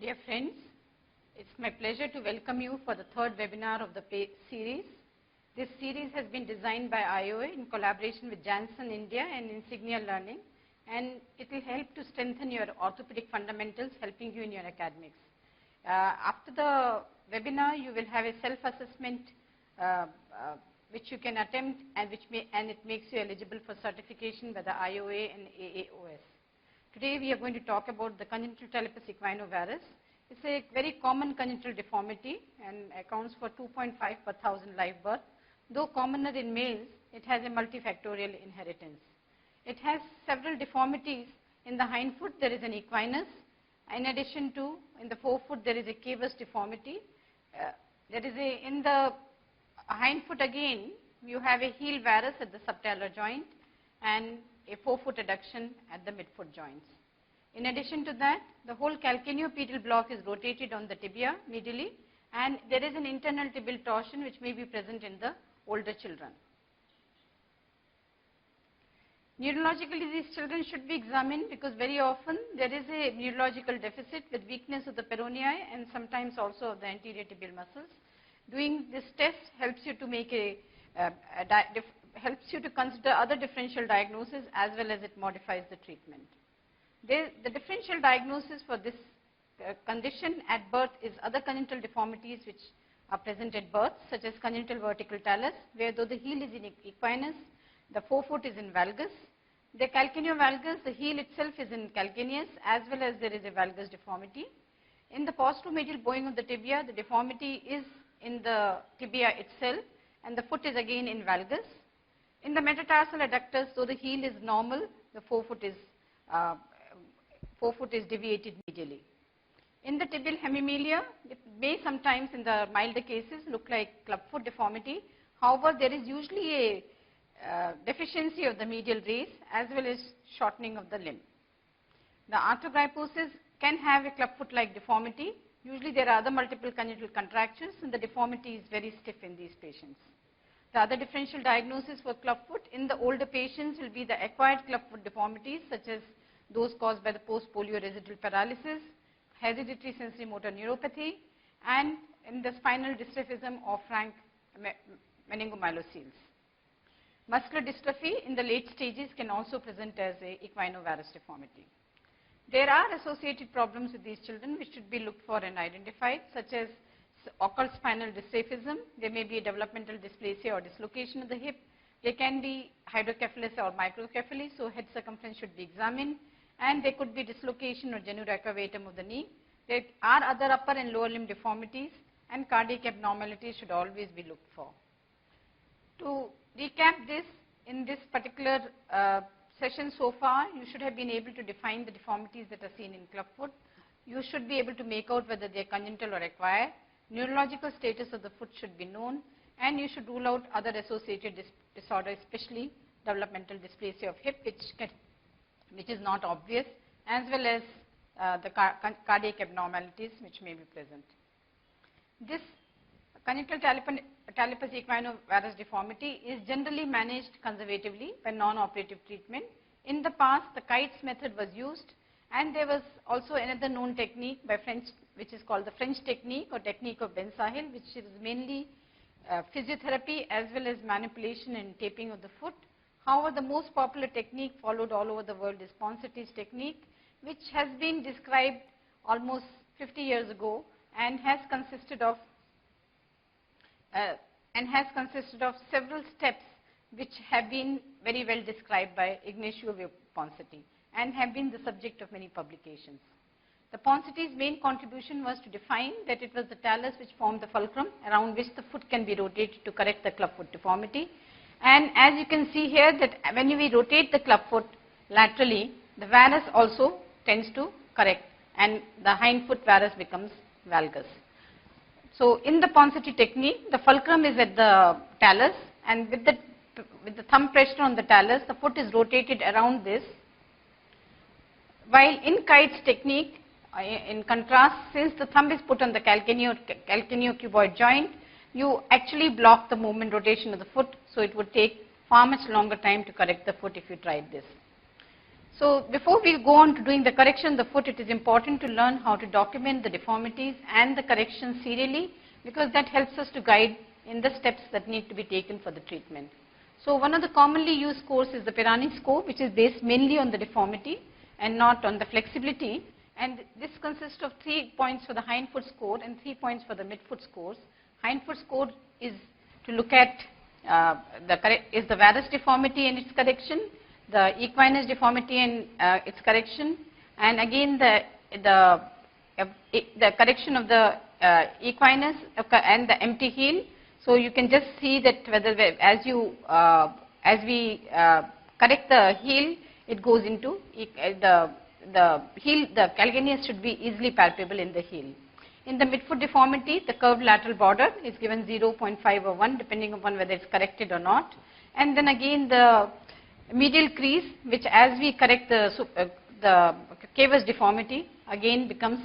Dear friends, it's my pleasure to welcome you for the third webinar of the series. This series has been designed by IOA in collaboration with Janssen India and Insignia Learning, and it will help to strengthen your orthopedic fundamentals, helping you in your academics. After the webinar, you will have a self-assessment which you can attempt and it makes you eligible for certification by the IOA and AAOS. Today we are going to talk about the congenital talipes equino varus. It's a very common congenital deformity and accounts for 2.5 per 1,000 live birth. Though commoner in males, it has a multifactorial inheritance. It has several deformities. In the hind foot, there is an equinus. In addition to, in the forefoot, there is a cavus deformity. In the hind foot again, you have a heel varus at the subtalar joint and a forefoot adduction at the midfoot joints. In addition to that, the whole calcaneopedal block is rotated on the tibia medially, and there is an internal tibial torsion which may be present in the older children. Neurologically, these children should be examined because very often there is a neurological deficit with weakness of the peronei and sometimes also of the anterior tibial muscles. Doing this test helps you to make helps you to consider other differential diagnoses as well as it modifies the treatment. The differential diagnosis for this condition at birth is other congenital deformities which are present at birth, such as congenital vertical talus, where though the heel is in equinus, the forefoot is in valgus. The calcaneovalgus, the heel itself is in calcaneus, as well as there is a valgus deformity. In the posteromedial bowing of the tibia, the deformity is in the tibia itself, and the foot is again in valgus. In the metatarsal adductors, though the heel is normal, the forefoot is deviated medially. In the tibial hemimelia, it may sometimes in the milder cases look like clubfoot deformity. However, there is usually a deficiency of the medial race as well as shortening of the limb. The arthrogryposis can have a clubfoot-like deformity. Usually there are other multiple congenital contractures and the deformity is very stiff in these patients. The other differential diagnosis for clubfoot in the older patients will be the acquired clubfoot deformities such as those caused by the post-polio residual paralysis, hereditary sensory motor neuropathy, and in the spinal dystrophism or frank meningomyelocele. Muscular dystrophy in the late stages can also present as a equinovarus deformity. There are associated problems with these children which should be looked for and identified, such as occult spinal dystrophism. There may be a developmental dysplasia or dislocation of the hip. There can be hydrocephalus or microcephaly, so head circumference should be examined, and there could be dislocation or genu recurvatum of the knee. There are other upper and lower limb deformities, and cardiac abnormalities should always be looked for. To recap this, in this particular session so far, you should have been able to define the deformities that are seen in clubfoot. You should be able to make out whether they are congenital or acquired. Neurological status of the foot should be known, and you should rule out other associated disorders, especially developmental dysplasia of hip, which is not obvious, as well as the cardiac abnormalities which may be present. This congenital talipes equino varus deformity is generally managed conservatively by non-operative treatment. In the past, the kites method was used, and there was also another known technique by French, which is called the French technique or technique of Ben Sahil, which is mainly physiotherapy as well as manipulation and taping of the foot. However, the most popular technique followed all over the world is Ponsati's technique, which has been described almost 50 years ago and has consisted of several steps which have been very well described by Ignacio Ponsati and have been the subject of many publications. The Ponsati's main contribution was to define that it was the talus which formed the fulcrum around which the foot can be rotated to correct the clubfoot deformity. And as you can see here, that when we rotate the clubfoot laterally, the varus also tends to correct and the hind foot varus becomes valgus. So in the Ponsati technique, the fulcrum is at the talus, and with the thumb pressure on the talus, the foot is rotated around this. While in Kite's technique, in contrast, since the thumb is put on the calcaneocuboid joint, you actually block the movement rotation of the foot, so it would take far much longer time to correct the foot if you tried this. So before we go on to doing the correction of the foot, it is important to learn how to document the deformities and the corrections serially, because that helps us to guide in the steps that need to be taken for the treatment. So one of the commonly used scores is the Pirani score, which is based mainly on the deformity and not on the flexibility. And this consists of 3 points for the hind foot score and 3 points for the midfoot scores. Hind foot score is to look at the varus deformity and its correction, the equinus deformity and its correction, and again the correction of the equinus and the empty heel. So you can just see that whether as we correct the heel, it goes into the heel. The calcaneus should be easily palpable in the heel. In the midfoot deformity, the curved lateral border is given 0.5 or 1 depending upon whether it's corrected or not. And then again the medial crease, which as we correct the cavus deformity, again becomes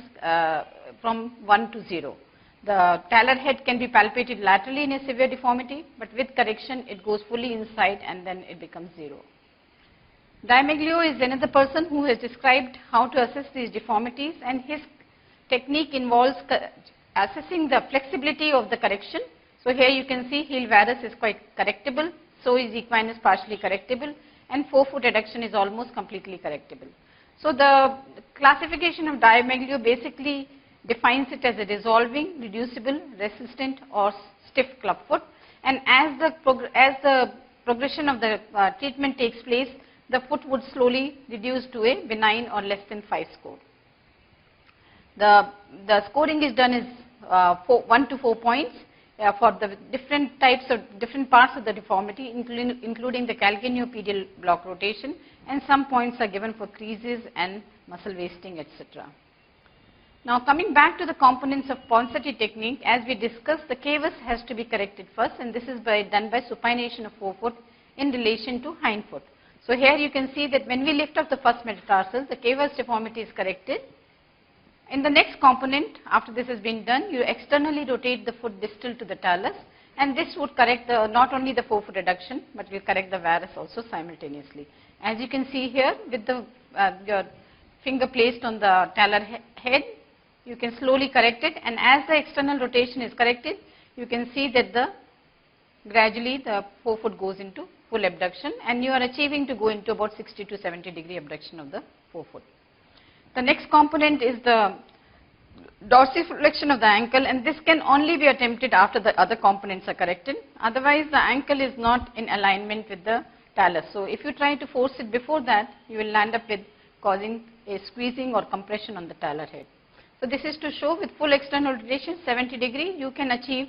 from 1 to 0. The talar head can be palpated laterally in a severe deformity, but with correction it goes fully inside and then it becomes 0. Diamaglio is another person who has described how to assess these deformities, and his technique involves assessing the flexibility of the correction. So here you can see heel varus is quite correctable, so is equinus partially correctable, and forefoot adduction is almost completely correctable. So the classification of Diamaglio basically defines it as a dissolving, reducible, resistant or stiff clubfoot, and as the progression of the treatment takes place, the foot would slowly reduce to a benign or less than 5 score. The scoring is done as 1 to 4 points for the different types of different parts of the deformity, including the calcaneopedial block rotation, and some points are given for creases and muscle wasting, etc. Now coming back to the components of Ponseti technique, as we discussed, the cavus has to be corrected first, and this is done by supination of forefoot in relation to hindfoot. So here you can see that when we lift up the first metatarsal, the cavus deformity is corrected. In the next component, after this has been done, you externally rotate the foot distal to the talus, and this would correct not only the forefoot adduction, but will correct the varus also simultaneously. As you can see here, with your finger placed on the talar head, you can slowly correct it, and as the external rotation is corrected, you can see that gradually the forefoot goes into full abduction, and you are achieving to go into about 60 to 70 degree abduction of the forefoot. The next component is the dorsiflexion of the ankle, and this can only be attempted after the other components are corrected. Otherwise, the ankle is not in alignment with the talus. So if you try to force it before that, you will land up with causing a squeezing or compression on the talar head. So this is to show with full external rotation, 70 degree, you can achieve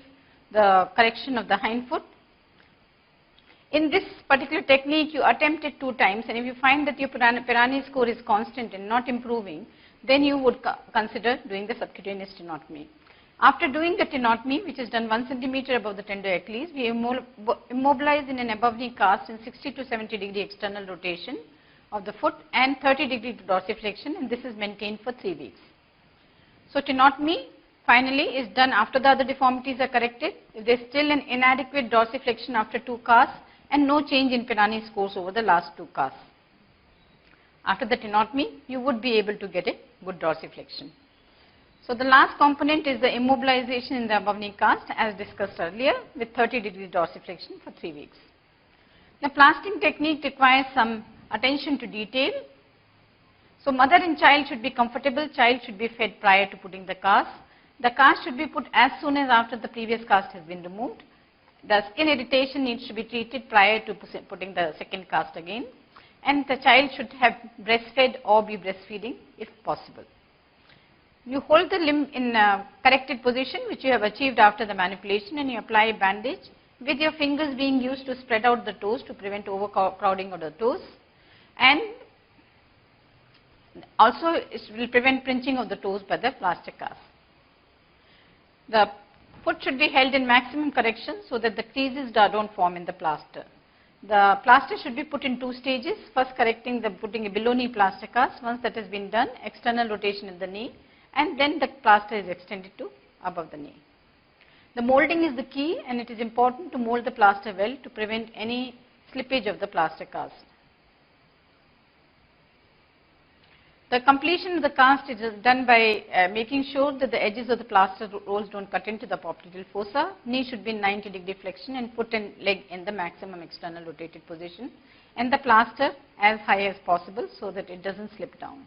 the correction of the hind foot. In this particular technique, you attempt it 2 times, and if you find that your Pirani score is constant and not improving, then you would consider doing the subcutaneous tenotomy. After doing the tenotomy, which is done 1 centimeter above the tender Achilles, we immobilize in an above knee cast in 60 to 70 degree external rotation of the foot and 30 degree to dorsiflexion, and this is maintained for 3 weeks. So tenotomy finally is done after the other deformities are corrected. If there is still an inadequate dorsiflexion after 2 casts, and no change in Pirani scores over the last 2 casts. After the tenotomy, you would be able to get a good dorsiflexion. So the last component is the immobilization in the above knee cast, as discussed earlier, with 30 degree dorsiflexion for 3 weeks. The plastering technique requires some attention to detail. So mother and child should be comfortable, child should be fed prior to putting the cast. The cast should be put as soon as after the previous cast has been removed. The skin irritation needs to be treated prior to putting the second cast again, and the child should have breastfed or be breastfeeding if possible. You hold the limb in a corrected position, which you have achieved after the manipulation, and you apply a bandage with your fingers being used to spread out the toes to prevent overcrowding of the toes, and also it will prevent pinching of the toes by the plaster cast. The foot should be held in maximum correction so that the creases don't form in the plaster. The plaster should be put in 2 stages, first correcting putting a below knee plaster cast. Once that has been done, external rotation in the knee, and then the plaster is extended to above the knee. The molding is the key, and it is important to mold the plaster well to prevent any slippage of the plaster cast. The completion of the cast is done by making sure that the edges of the plaster rolls don't cut into the popliteal fossa. Knee should be in 90-degree flexion and foot and leg in the maximum external rotated position, and the plaster as high as possible so that it doesn't slip down.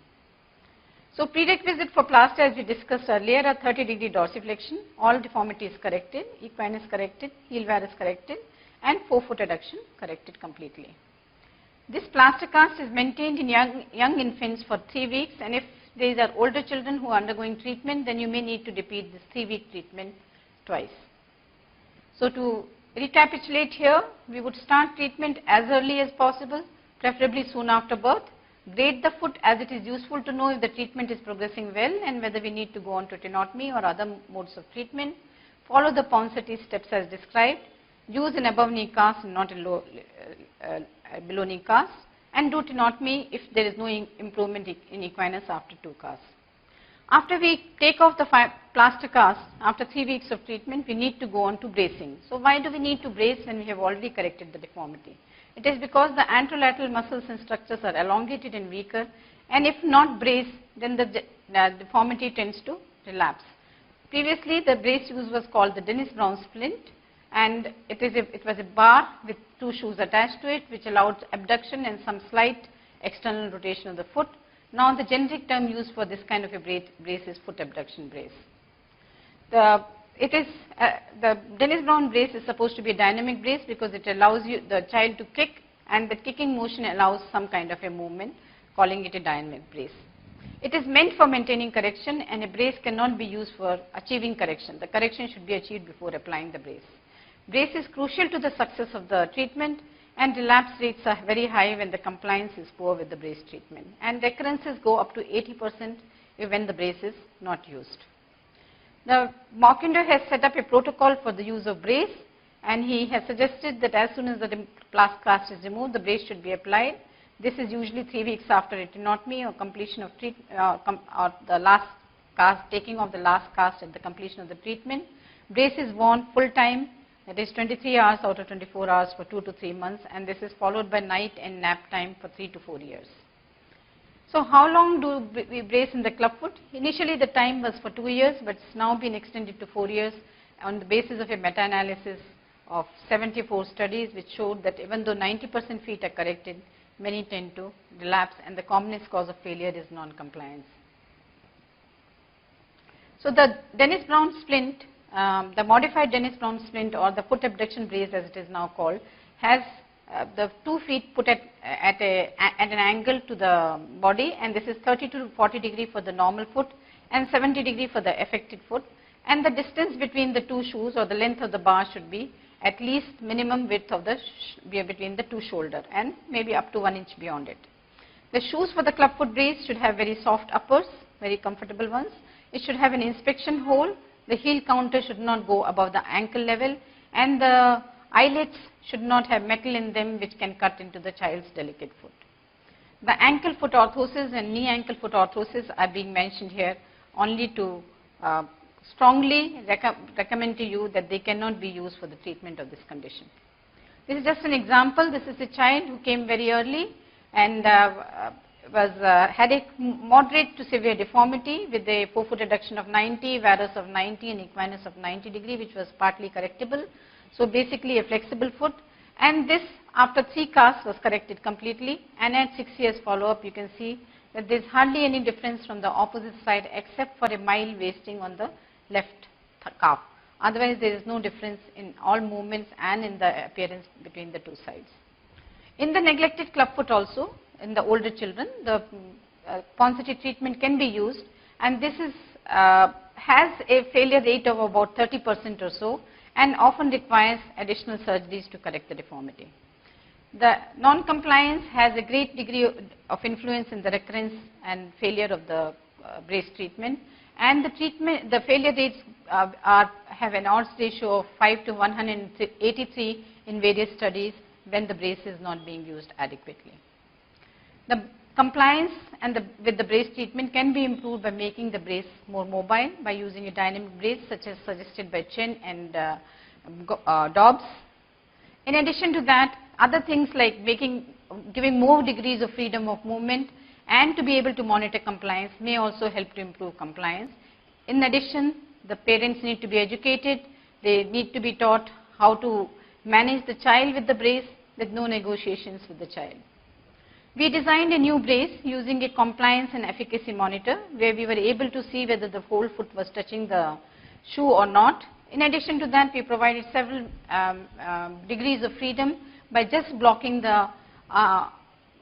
So prerequisite for plaster, as we discussed earlier, are 30-degree dorsiflexion, all deformity is corrected, equinus corrected, heel varus corrected, and forefoot adduction corrected completely. This plaster cast is maintained in young infants for 3 weeks, and if these are older children who are undergoing treatment, then you may need to repeat this 3-week treatment twice. So to recapitulate here, we would start treatment as early as possible, preferably soon after birth. Grade the foot as it is useful to know if the treatment is progressing well and whether we need to go on to tenotomy or other modes of treatment. Follow the Ponseti steps as described. Use an above knee cast and not a below knee cast, and do tenotomy if there is no improvement in equinus after 2 casts. After we take off the plaster cast, after 3 weeks of treatment, we need to go on to bracing. So why do we need to brace when we have already corrected the deformity? It is because the anterolateral muscles and structures are elongated and weaker, and if not braced, then the deformity tends to relapse. Previously, the brace use was called the Dennis-Brown splint, and it was a bar with 2 shoes attached to it, which allowed abduction and some slight external rotation of the foot. Now the generic term used for this kind of a brace is foot abduction brace. The Dennis-Brown brace is supposed to be a dynamic brace because it allows the child to kick, and the kicking motion allows some kind of a movement, calling it a dynamic brace. It is meant for maintaining correction, and a brace cannot be used for achieving correction. The correction should be achieved before applying the brace. Brace is crucial to the success of the treatment, and relapse rates are very high when the compliance is poor with the brace treatment, and recurrences go up to 80% when the brace is not used. The Maukinder has set up a protocol for the use of brace, and he has suggested that as soon as the plaster cast is removed, the brace should be applied. This is usually 3 weeks after a tenotomy or completion of or the last cast, taking of the last cast at the completion of the treatment. Brace is worn full time, that is 23 hours out of 24 hours for 2 to 3 months, and this is followed by night and nap time for 3 to 4 years. So how long do we brace in the clubfoot? Initially the time was for 2 years, but it's now been extended to 4 years on the basis of a meta-analysis of 74 studies, which showed that even though 90% feet are corrected, many tend to relapse, and the commonest cause of failure is non-compliance. So the Dennis-Brown splint, the modified Dennis-Brown splint, or the foot abduction brace as it is now called, has the 2 feet put at an angle to the body, and this is 30 to 40 degree for the normal foot and 70 degree for the affected foot, and the distance between the 2 shoes or the length of the bar should be at least minimum width of the between the 2 shoulder and maybe up to 1 inch beyond it. The shoes for the clubfoot brace should have very soft uppers, very comfortable ones. It should have an inspection hole. The heel counter should not go above the ankle level, and the eyelets should not have metal in them which can cut into the child's delicate foot. The ankle foot orthosis and knee ankle foot orthosis are being mentioned here only to strongly recommend to you that they cannot be used for the treatment of this condition. This is just an example. This is a child who came very early and had a moderate to severe deformity with a forefoot adduction of 90, varus of 90, and equinus of 90 degree, which was partly correctable. So basically a flexible foot, and this after 3 casts was corrected completely, and at 6 years follow-up you can see that there is hardly any difference from the opposite side except for a mild wasting on the left calf. Otherwise there is no difference in all movements and in the appearance between the 2 sides. In the neglected clubfoot also, in the older children, the Ponseti treatment can be used, and this is, has a failure rate of about 30% or so, and often requires additional surgeries to correct the deformity. The non-compliance has a great degree of influence in the recurrence and failure of the brace treatment, and the failure rates have an odds ratio of 5 to 183 in various studies when the brace is not being used adequately. The compliance with the brace treatment can be improved by making the brace more mobile by using a dynamic brace such as suggested by Chen and Dobbs. In addition to that, other things like giving more degrees of freedom of movement and to be able to monitor compliance may also help to improve compliance. In addition, the parents need to be educated, they need to be taught how to manage the child with the brace with no negotiations with the child. We designed a new brace using a compliance and efficacy monitor where we were able to see whether the whole foot was touching the shoe or not. In addition to that, we provided several degrees of freedom by just blocking the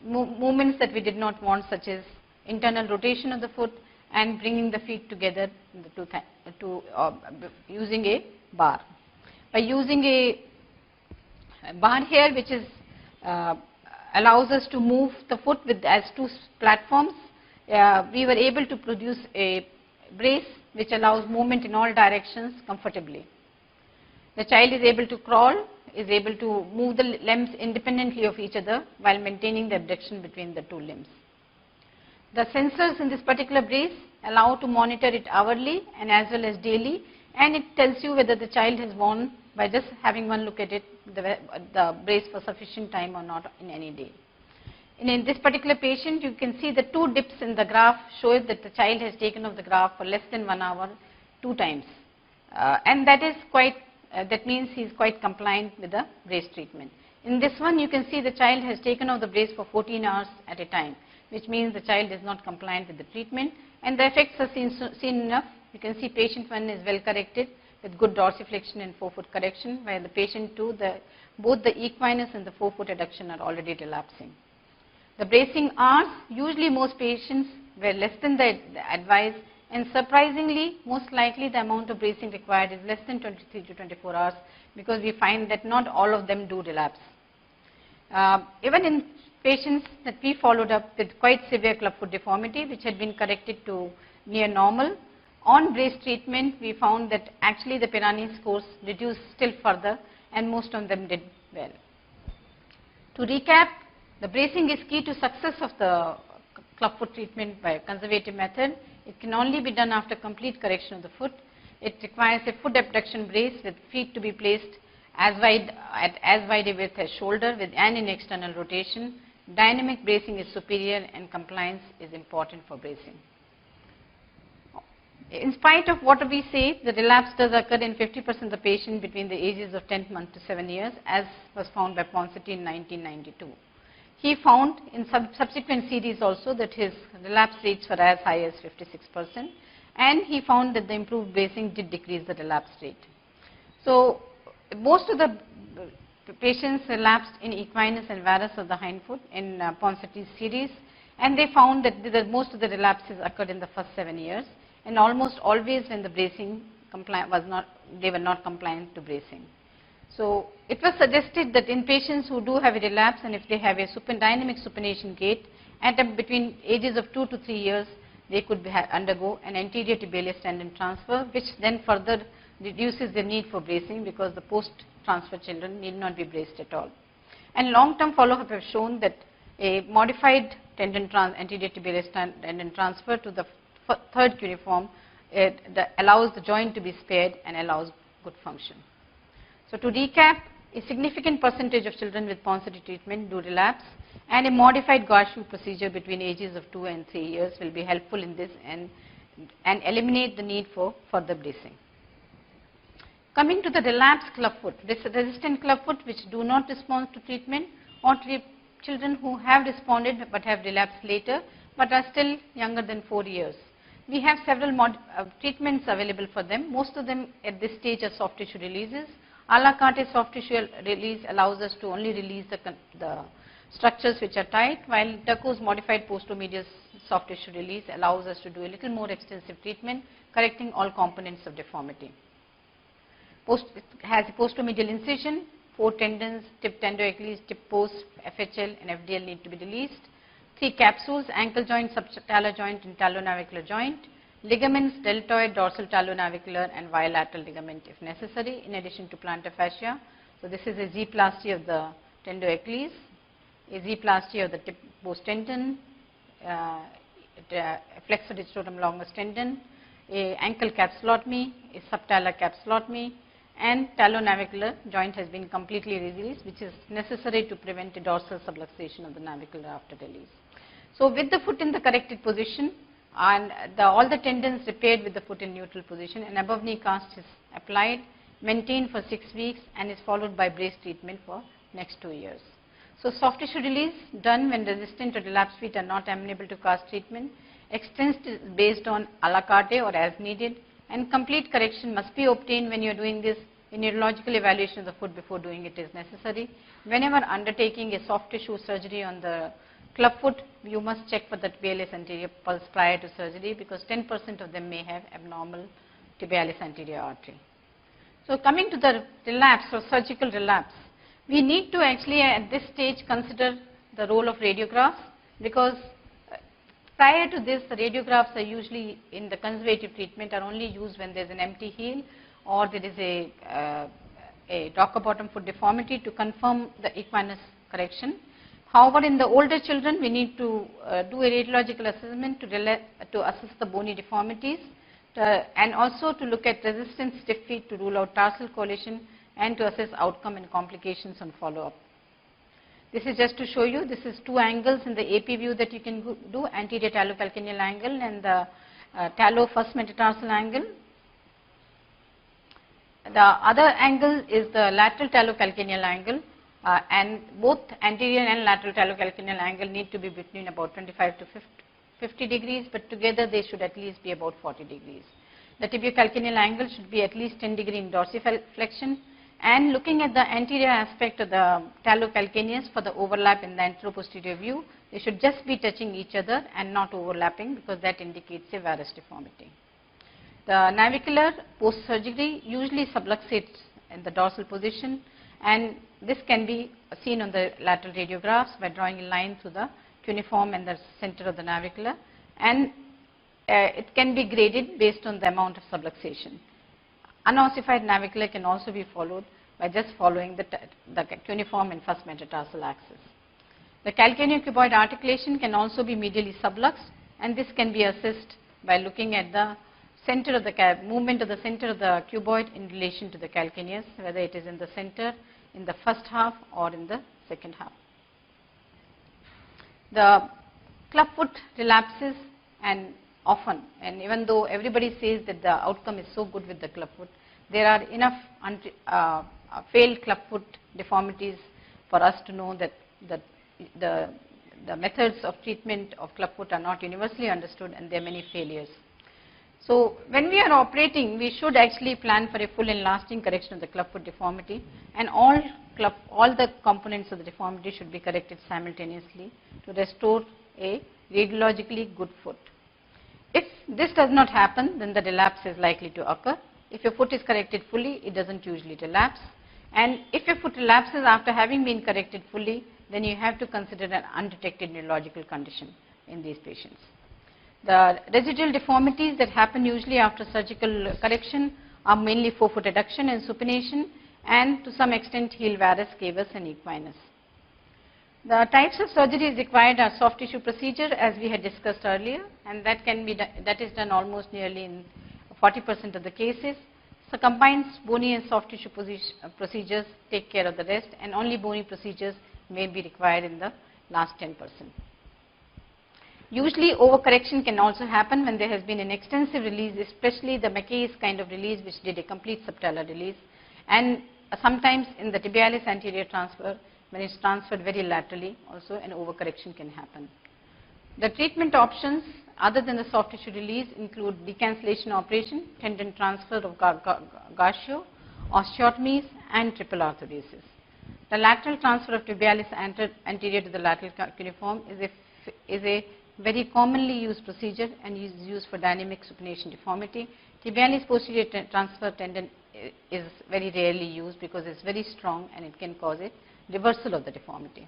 movements that we did not want, such as internal rotation of the foot and bringing the feet together using a bar. By using a bar here, which is allows us to move the foot with as two platforms, we were able to produce a brace which allows movement in all directions comfortably. The child is able to crawl, is able to move the limbs independently of each other while maintaining the abduction between the two limbs. The sensors in this particular brace allow to monitor it hourly and as well as daily, and it tells you whether the child has worn, by just having one look at it, the brace for sufficient time or not in any day. In this particular patient, you can see the two dips in the graph show that the child has taken off the graph for less than 1 hour 2 times, and that is quite that means he is quite compliant with the brace treatment. In this one, you can see the child has taken off the brace for 14 hours at a time, which means the child is not compliant with the treatment, and the effects are seen enough. You can see patient 1 is well corrected with good dorsiflexion and forefoot correction, while the patient 2, both the equinus and the forefoot adduction are already relapsing. The bracing hours, usually most patients were less than the advised, and surprisingly, most likely the amount of bracing required is less than 23 to 24 hours, because we find that not all of them do relapse. Even in patients that we followed up with quite severe clubfoot deformity, which had been corrected to near normal, on brace treatment, we found that actually the Pirani scores reduced still further, and most of them did well. To recap, the bracing is key to success of the clubfoot treatment by a conservative method. It can only be done after complete correction of the foot. It requires a foot abduction brace with feet to be placed as wide a width as shoulder with and in external rotation. Dynamic bracing is superior and compliance is important for bracing. In spite of what we say, the relapse does occur in 50% of the patient between the ages of 10th month to 7 years, as was found by Ponseti in 1992. He found in subsequent series also that his relapse rates were as high as 56%, and he found that the improved bracing did decrease the relapse rate. So most of the patients relapsed in equinus and varus of the hind foot in Ponseti's series, and they found that most of the relapses occurred in the first 7 years, and almost always when the bracing they were not compliant to bracing. So it was suggested that in patients who do have a relapse, and if they have a dynamic supination gait, at between ages of 2 to 3 years, they could undergo an anterior tibialis tendon transfer, which then further reduces the need for bracing, because the post-transfer children need not be braced at all. And long-term follow-up have shown that a modified anterior tibialis tendon transfer to the third cuneiform allows the joint to be spared and allows good function. So to recap, a significant percentage of children with Ponseti treatment do relapse, and a modified Garshu procedure between ages of 2 and 3 years will be helpful in this and eliminate the need for further bracing. Coming to the relapsed clubfoot, resistant clubfoot which do not respond to treatment, or children who have responded but have relapsed later but are still younger than 4 years. We have several treatments available for them. Most of them at this stage are soft tissue releases. A la carte soft tissue release allows us to only release the structures which are tight, while Turco's modified post-medial soft tissue release allows us to do a little more extensive treatment, correcting all components of deformity. It has a post-medial incision, 4 tendons, tip tendoachilles, tip post, FHL and FDL need to be released. 3 capsules, ankle joint, subtalar joint and talonavicular joint. Ligaments, deltoid, dorsal talonavicular and bilateral ligament if necessary, in addition to plantar fascia. So this is a Z-plasty of the tendoachilles, a Z-plasty of the tip post tendon, flexor digitorum longus tendon, a ankle capsulotomy, a subtalar capsulotomy, and talonavicular joint has been completely released, which is necessary to prevent a dorsal subluxation of the navicular after release. So with the foot in the corrected position and all the tendons repaired with the foot in neutral position, an above knee cast is applied, maintained for 6 weeks and is followed by brace treatment for next 2 years. So soft tissue release done when resistant or relapsed feet are not amenable to cast treatment. Extent is based on a la carte or as needed, and complete correction must be obtained when you are doing this. A neurological evaluation of the foot before doing it is necessary. Whenever undertaking a soft tissue surgery on the club foot, you must check for the tibialis anterior pulse prior to surgery, because 10% of them may have abnormal tibialis anterior artery. So coming to the relapse or surgical relapse, we need to actually at this stage consider the role of radiographs, because prior to this the radiographs are usually in the conservative treatment are only used when there is an empty heel or there is a docker bottom foot deformity to confirm the equinus correction. However, in the older children we need to do a radiological assessment to assess the bony deformities and also to look at resistant stiff feet to rule out tarsal coalition and to assess outcome and complications on follow-up. This is just to show you, this is 2 angles in the AP view that you can do, anterior talocalcaneal angle and the talo first metatarsal angle. The other angle is the lateral talocalcaneal angle, and both anterior and lateral talocalcaneal angle need to be between about 25 to 50 degrees, but together they should at least be about 40 degrees. The tibiocalcaneal angle should be at least 10 degree in dorsiflexion, and looking at the anterior aspect of the talocalcaneus for the overlap in the anteroposterior view, they should just be touching each other and not overlapping, because that indicates a varus deformity. The navicular post-surgery usually subluxates in the dorsal position, and this can be seen on the lateral radiographs by drawing a line through the cuneiform and the center of the navicular, and it can be graded based on the amount of subluxation. Unossified navicular can also be followed by just following the cuneiform and first metatarsal axis. The calcaneocuboid articulation can also be medially subluxed, and this can be assessed by looking at the center of the movement of the center of the cuboid in relation to the calcaneus, whether it is in the center, in the first half or in the second half. The clubfoot relapses and often, and even though everybody says that the outcome is so good with the clubfoot, there are enough failed clubfoot deformities for us to know that the methods of treatment of clubfoot are not universally understood and there are many failures. So when we are operating, we should actually plan for a full and lasting correction of the clubfoot deformity, and all the components of the deformity should be corrected simultaneously to restore a radiologically good foot. If this does not happen, then the relapse is likely to occur. If your foot is corrected fully, it doesn't usually relapse. And if your foot relapses after having been corrected fully, then you have to consider an undetected neurological condition in these patients. The residual deformities that happen usually after surgical correction are mainly forefoot adduction and supination, and to some extent heel varus, cavus and equinus. The types of surgeries required are soft tissue procedure, as we had discussed earlier, and that is done almost nearly in 40% of the cases. So combines bony and soft tissue procedures take care of the rest, and only bony procedures may be required in the last 10%. Usually overcorrection can also happen when there has been an extensive release, especially the McKay's kind of release, which did a complete subtalar release, and sometimes in the tibialis anterior transfer, when it's transferred very laterally, also an overcorrection can happen. The treatment options other than the soft tissue release include decancellation operation, tendon transfer of Garcio, osteotomies and triple arthrodesis. The lateral transfer of tibialis anterior to the lateral cuneiform is a very commonly used procedure and is used for dynamic supination deformity. Tibialis posterior transfer tendon is very rarely used because it's very strong and it can cause a reversal of the deformity.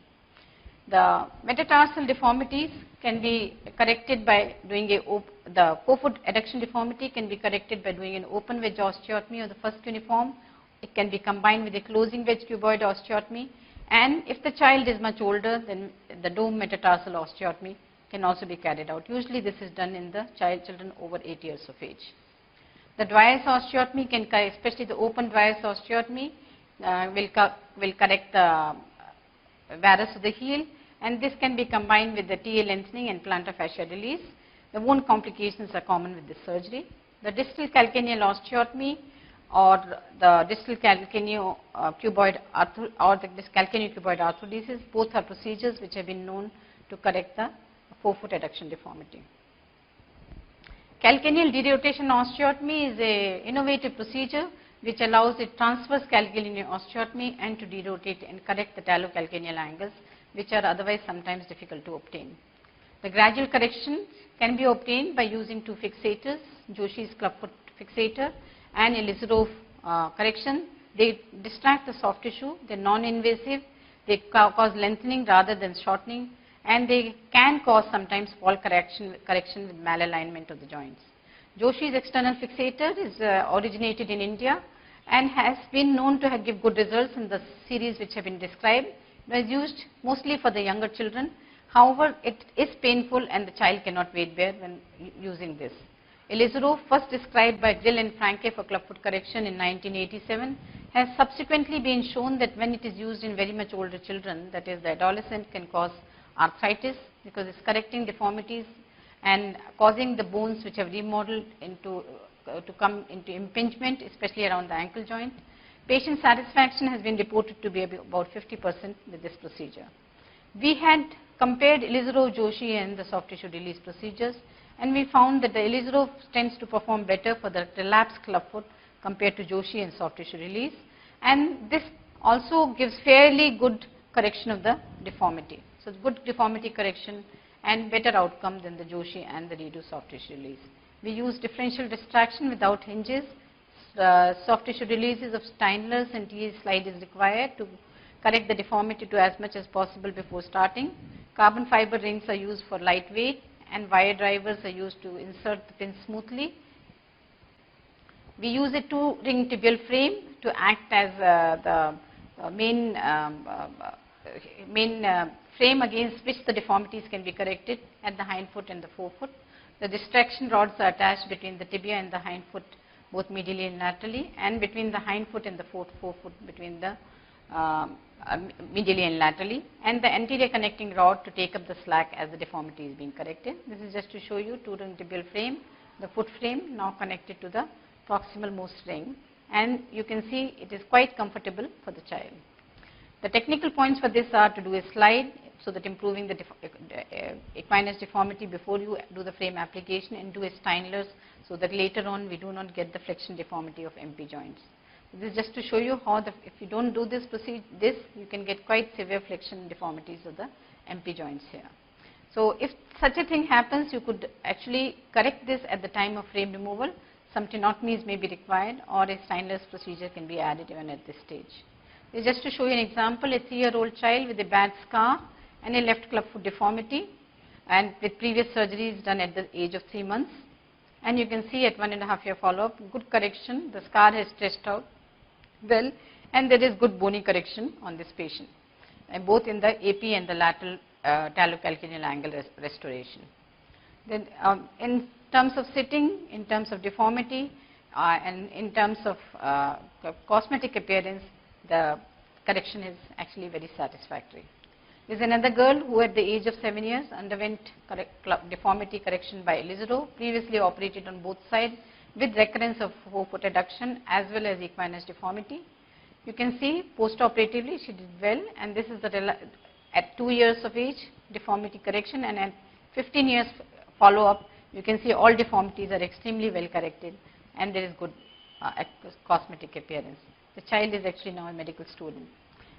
The metatarsal deformities can be corrected by doing the forefoot adduction deformity can be corrected by doing an open wedge osteotomy of the first cuneiform. It can be combined with a closing wedge cuboid osteotomy, and if the child is much older, then the dome metatarsal osteotomy can also be carried out. Usually this is done in the children over 8 years of age. The Dwyer's osteotomy can, especially the open Dwyer's osteotomy, will correct the varus of the heel, and this can be combined with the TA lengthening and plantar fascia release. The wound complications are common with this surgery. The distal calcaneal osteotomy or the distal calcaneocuboid or the calcaneocuboid arthrodesis, both are procedures which have been known to correct the forefoot adduction deformity. Calcaneal derotation osteotomy is an innovative procedure which allows the transverse calcaneal osteotomy and to derotate and correct the talocalcaneal angles, which are otherwise sometimes difficult to obtain. The gradual correction can be obtained by using two fixators, Joshi's clubfoot fixator and Elizarov correction. They distract the soft tissue, they are non-invasive, they cause lengthening rather than shortening, and they can cause sometimes fall correction with malalignment of the joints. Joshi's external fixator is originated in India and has been known to give good results in the series which have been described. It was used mostly for the younger children. However, it is painful and the child cannot weight bear when using this. Elizarov, first described by Grill and Franke for clubfoot correction in 1987, has subsequently been shown that when it is used in very much older children, that is the adolescent, can cause arthritis because it's correcting deformities and causing the bones which have remodeled into to come into impingement, especially around the ankle joint. Patient satisfaction has been reported to be about 50% with this procedure. We had compared Elizarov, Joshi and the soft tissue release procedures, and we found that the Elizarov tends to perform better for the relapsed clubfoot compared to Joshi and soft tissue release, and this also gives fairly good correction of the deformity. So, good deformity correction and better outcome than the Joshi and the redo soft tissue release. We use differential distraction without hinges. Soft tissue releases of Steinler's and TA slide is required to correct the deformity to as much as possible before starting. Carbon fiber rings are used for lightweight and wire drivers are used to insert the pin smoothly. We use a 2-ring tibial frame to act as the main frame against which the deformities can be corrected at the hind foot and the forefoot. The distraction rods are attached between the tibia and the hind foot, both medially and laterally, and between the hind foot and the forefoot between the medially and laterally, and the anterior connecting rod to take up the slack as the deformity is being corrected. This is just to show you 2-ring tibial frame, the foot frame now connected to the proximal most ring, and you can see it is quite comfortable for the child. The technical points for this are to do a slide, so that improving the equinus deformity before you do the frame application, and do a Steinler's so that later on we do not get the flexion deformity of MP joints. This is just to show you how if you don't do this you can get quite severe flexion deformities of the MP joints here. So, if such a thing happens, you could actually correct this at the time of frame removal. Some tenotomies may be required, or a Steinler's procedure can be added even at this stage. This is just to show you an example, a 3-year-old child with a bad scar and a left clubfoot deformity, and with previous surgeries done at the age of 3 months. And you can see at 1.5-year follow-up, good correction, the scar has stretched out well, and there is good bony correction on this patient, and both in the AP and the lateral talocalcaneal angle restoration. Then in terms of sitting, in terms of deformity, and in terms of cosmetic appearance, the correction is actually very satisfactory. There is another girl who at the age of 7 years underwent deformity correction by Elizarov, previously operated on both sides with recurrence of forefoot adduction as well as equinus deformity. You can see post-operatively she did well, and this is the at 2 years of age deformity correction, and at 15 years follow-up you can see all deformities are extremely well corrected and there is good cosmetic appearance. The child is actually now a medical student.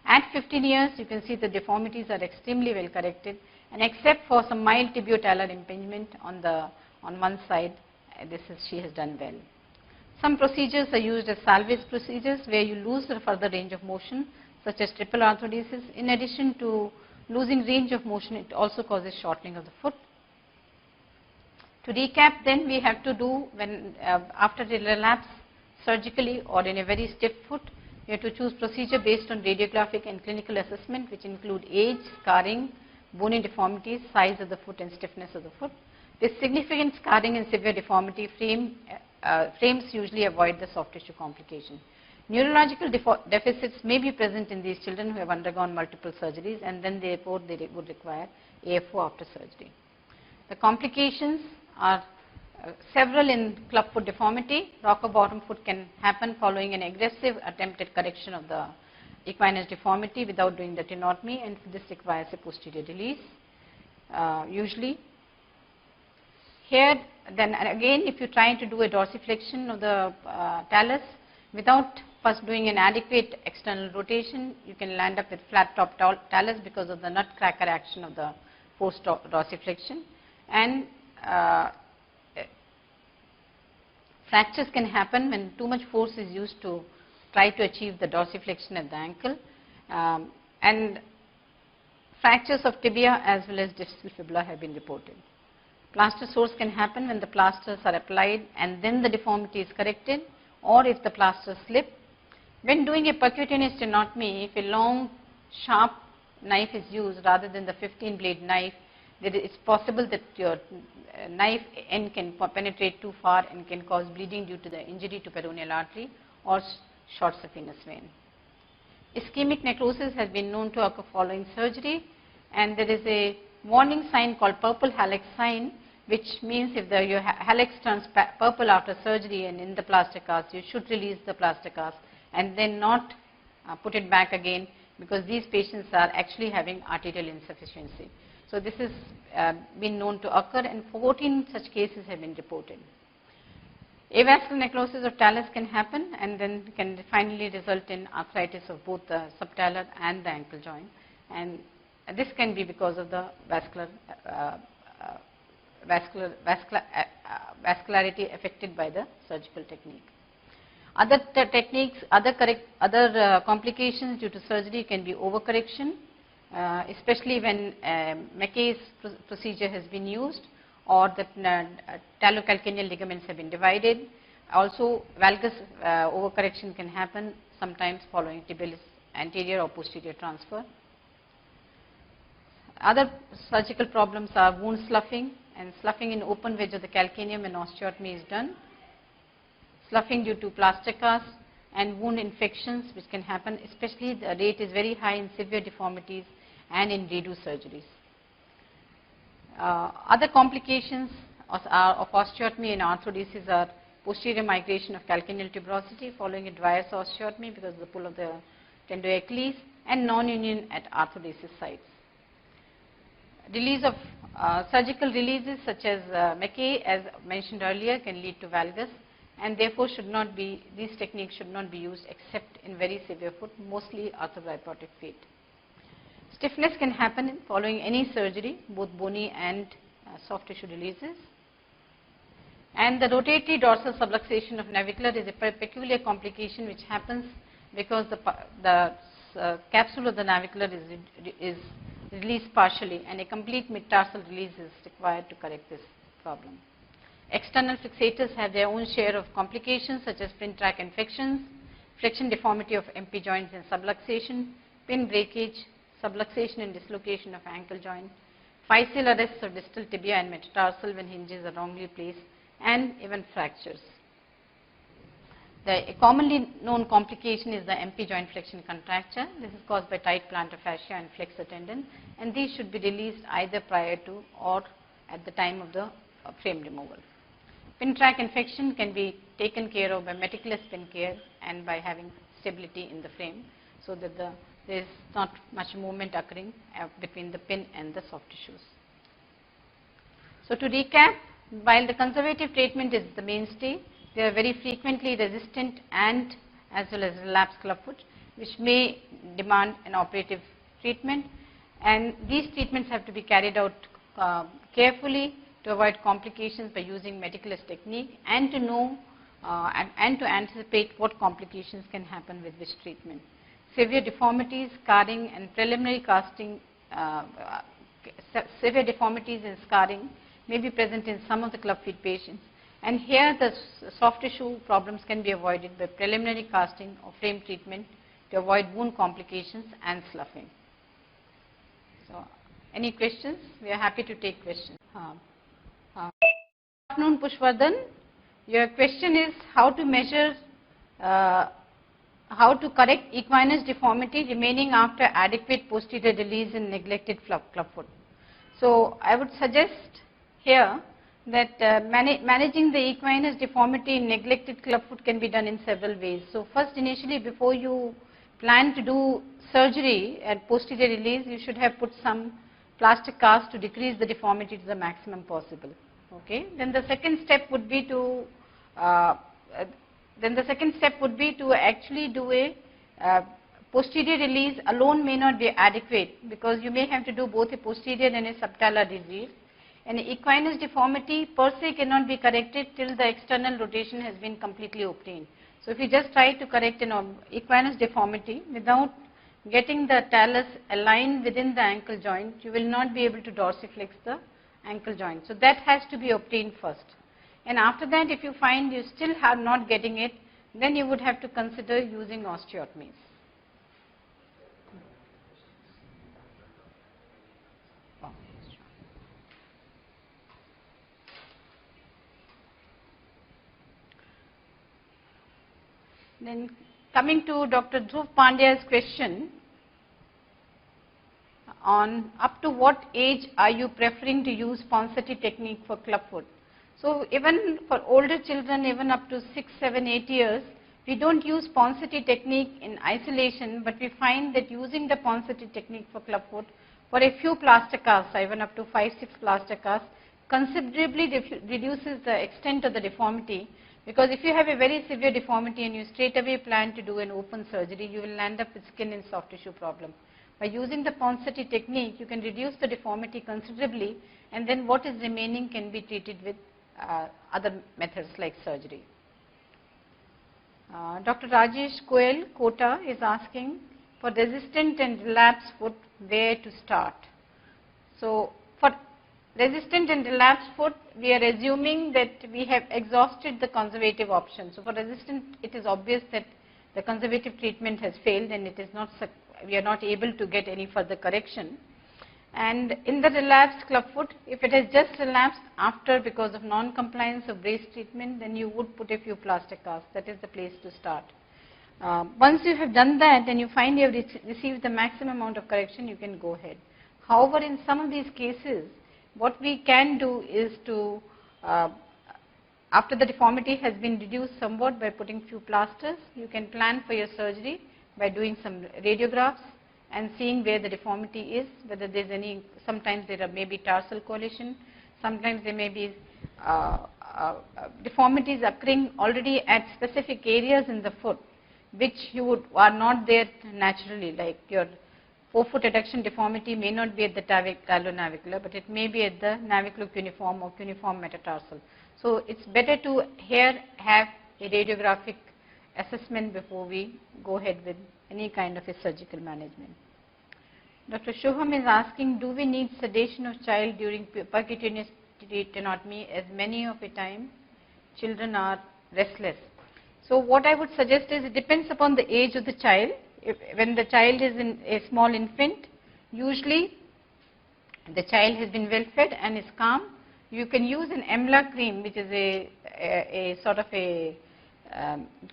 At 15 years, you can see the deformities are extremely well corrected, and except for some mild tibiotalar impingement on one side, she has done well. Some procedures are used as salvage procedures where you lose the further range of motion, such as triple arthrodesis. In addition to losing range of motion, it also causes shortening of the foot. To recap, then we have to do after the relapse surgically or in a very stiff foot, you have to choose procedure based on radiographic and clinical assessment, which include age, scarring, bony deformities, size of the foot and stiffness of the foot. With significant scarring and severe deformity, frames usually avoid the soft tissue complication. Neurological deficits may be present in these children who have undergone multiple surgeries, and then therefore they would require AFO after surgery. The complications are several in clubfoot deformity. Rocker bottom foot can happen following an aggressive attempted correction of the equinus deformity without doing the tenotomy, and this requires a posterior release usually. Here then again, if you are trying to do a dorsiflexion of the talus without first doing an adequate external rotation, you can land up with flat top talus because of the nutcracker action of the forced dorsiflexion, and fractures can happen when too much force is used to try to achieve the dorsiflexion at the ankle, and fractures of tibia as well as distal fibula have been reported. Plaster sores can happen when the plasters are applied and then the deformity is corrected, or if the plasters slip. When doing a percutaneous tenotomy, if a long sharp knife is used rather than the 15 blade knife, it is possible that your knife end can penetrate too far and can cause bleeding due to the injury to peroneal artery or short saphenous vein. Ischemic necrosis has been known to occur following surgery, and there is a warning sign called purple hallux sign, which means if your hallux turns purple after surgery and in the plaster cast, you should release the plaster cast and then not put it back again, because these patients are actually having arterial insufficiency. So this has been known to occur, and 14 such cases have been reported. Avascular necrosis of talus can happen and then can finally result in arthritis of both the subtalar and the ankle joint, and this can be because of the vascularity affected by the surgical technique. Other techniques, other complications due to surgery can be overcorrection, especially when McKay's procedure has been used, or the talocalcaneal ligaments have been divided. Also, valgus overcorrection can happen sometimes following tibialis anterior or posterior transfer. Other surgical problems are wound sloughing, and sloughing in open wedge of the calcaneum when osteotomy is done, sloughing due to plaster cast, and wound infections which can happen, especially the rate is very high in severe deformities and in redo surgeries. Other complications of osteotomy and arthrodesis are posterior migration of calcaneal tuberosity following a Dwyer's osteotomy because of the pull of the tendoachilles, and non-union at arthrodesis sites. Release of surgical releases such as McKay, as mentioned earlier, can lead to valgus, and therefore these techniques should not be used except in very severe foot, mostly arthrogrypotic feet. Stiffness can happen following any surgery, both bony and soft tissue releases. And the rotatory dorsal subluxation of navicular is a peculiar complication which happens because the capsule of the navicular is released partially, and a complete mid-tarsal release is required to correct this problem. External fixators have their own share of complications such as pin track infections, flexion deformity of MP joints and subluxation, pin breakage, subluxation and dislocation of ankle joint, physeal arrests of distal tibia and metatarsal when hinges are wrongly placed, and even fractures. The commonly known complication is the MP joint flexion contracture. This is caused by tight plantar fascia and flexor tendon, and these should be released either prior to or at the time of the frame removal. Pin track infection can be taken care of by meticulous pin care and by having stability in the frame, so that there is not much movement occurring between the pin and the soft tissues. So to recap, while the conservative treatment is the mainstay, they are very frequently resistant and as well as relapsed clubfoot, which may demand an operative treatment, and these treatments have to be carried out carefully to avoid complications by using meticulous technique, and to know and to anticipate what complications can happen with which treatment. Severe deformities, scarring and preliminary casting, severe deformities and scarring may be present in some of the clubfoot patients, and here the soft tissue problems can be avoided by preliminary casting or frame treatment to avoid wound complications and sloughing. So, any questions? We are happy to take questions. Good afternoon, Pushvardhan. Your question is how to measure how to correct equinus deformity remaining after adequate posterior release in neglected clubfoot. So, I would suggest here that managing the equinus deformity in neglected clubfoot can be done in several ways. So, first initially before you plan to do surgery at posterior release, you should have put some plastic cast to decrease the deformity to the maximum possible. Okay. Then the second step would be to actually do a posterior release alone may not be adequate, because you may have to do both a posterior and a subtalar release. And equinus deformity per se cannot be corrected till the external rotation has been completely obtained. So, if you just try to correct an equinus deformity without getting the talus aligned within the ankle joint, you will not be able to dorsiflex the ankle joint. So, that has to be obtained first. And after that, if you find you still are not getting it, then you would have to consider using osteotomies. Then coming to Dr. Dhruv Pandya's question on up to what age are you preferring to use Ponseti technique for clubfoot. So, even for older children, even up to 6, 7, 8 years, we don't use Ponseti technique in isolation, but we find that using the Ponseti technique for clubfoot for a few plaster casts, even up to 5, 6 plaster casts, considerably reduces the extent of the deformity. Because if you have a very severe deformity and you straight away plan to do an open surgery, you will end up with skin and soft tissue problem. By using the Ponseti technique, you can reduce the deformity considerably, and then what is remaining can be treated with other methods like surgery. Dr. Rajesh Goel, Kota, is asking for resistant and relapsed foot, where to start. So, for resistant and relapsed foot, we are assuming that we have exhausted the conservative options. So, for resistant, it is obvious that the conservative treatment has failed and it is not, we are not able to get any further correction. And in the relapsed clubfoot, if it has just relapsed after because of non-compliance of brace treatment, then you would put a few plaster casts. That is the place to start. Once you have done that and you find you have received the maximum amount of correction, you can go ahead. However, in some of these cases, what we can do is to, after the deformity has been reduced somewhat by putting few plasters, you can plan for your surgery by doing some radiographs and seeing where the deformity is, whether there is any, sometimes there may be tarsal coalition, sometimes there may be deformities occurring already at specific areas in the foot, which are not there naturally, like your forefoot adduction deformity may not be at the talonavicular, but it may be at the naviculo-cuneiform or cuneiform metatarsal. So, it is better to here have a radiographic assessment before we go ahead with any kind of a surgical management. Dr. Shubham is asking, do we need sedation of child during percutaneous tenotomy, as many of the time children are restless? So, what I would suggest is it depends upon the age of the child. When the child is a small infant, usually the child has been well fed and is calm. You can use an EMLA cream, which is a sort of a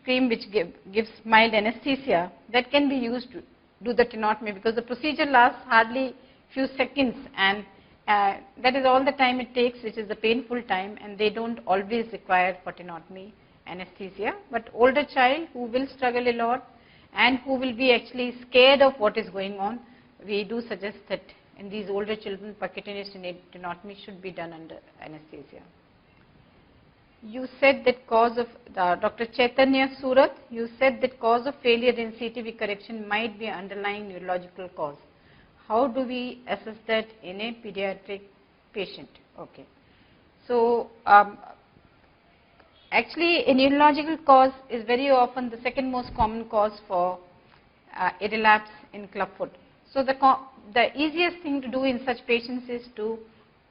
cream which gives mild anesthesia, that can be used to do the tenotomy, because the procedure lasts hardly few seconds, and that is all the time it takes, which is the painful time, and they don't always require for tenotomy anesthesia. But older child who will struggle a lot and who will be actually scared of what is going on, we do suggest that in these older children, percutaneous tenotomy should be done under anesthesia. You said that cause of, Dr. Chaitanya Surat, you said that cause of failure in CTV correction might be underlying neurological cause. How do we assess that in a pediatric patient? Okay. So, actually a neurological cause is very often the second most common cause for a relapse in clubfoot. So, the easiest thing to do in such patients is to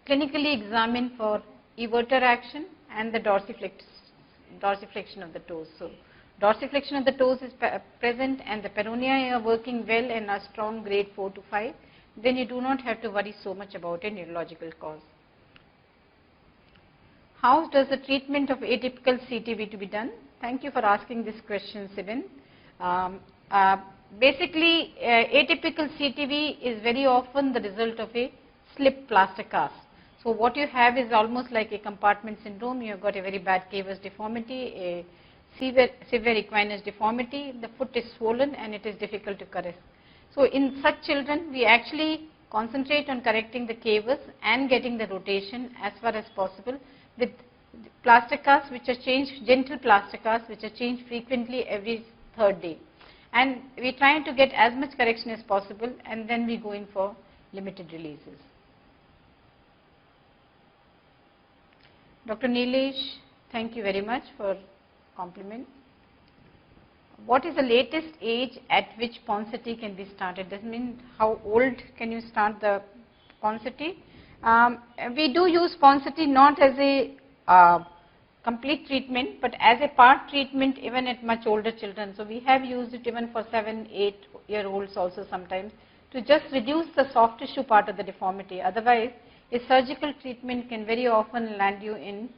clinically examine for everter action and the dorsiflexion of the toes. So, dorsiflexion of the toes is present and the peroneal are working well and are strong grade 4 to 5, then you do not have to worry so much about a neurological cause. How does the treatment of atypical CTV to be done? Thank you for asking this question, Sivan. Basically, atypical CTV is very often the result of a slip plaster cast. So what you have is almost like a compartment syndrome. You have got a very bad cavus deformity, a severe equinus deformity, the foot is swollen and it is difficult to correct. So in such children, we actually concentrate on correcting the cavus and getting the rotation as far as possible with plaster casts which are changed, gentle plaster casts which are changed frequently every third day. And we try to get as much correction as possible, and then we go in for limited releases. Dr. Nilesh, thank you very much for compliment. What is the latest age at which pauncity can be started? Doesn't mean how old can you start the pauncity. We do use pauncity not as a complete treatment, but as a part treatment even at much older children. So we have used it even for 7-8-year-olds also sometimes to just reduce the soft tissue part of the deformity. Otherwise, a surgical treatment can very often land you in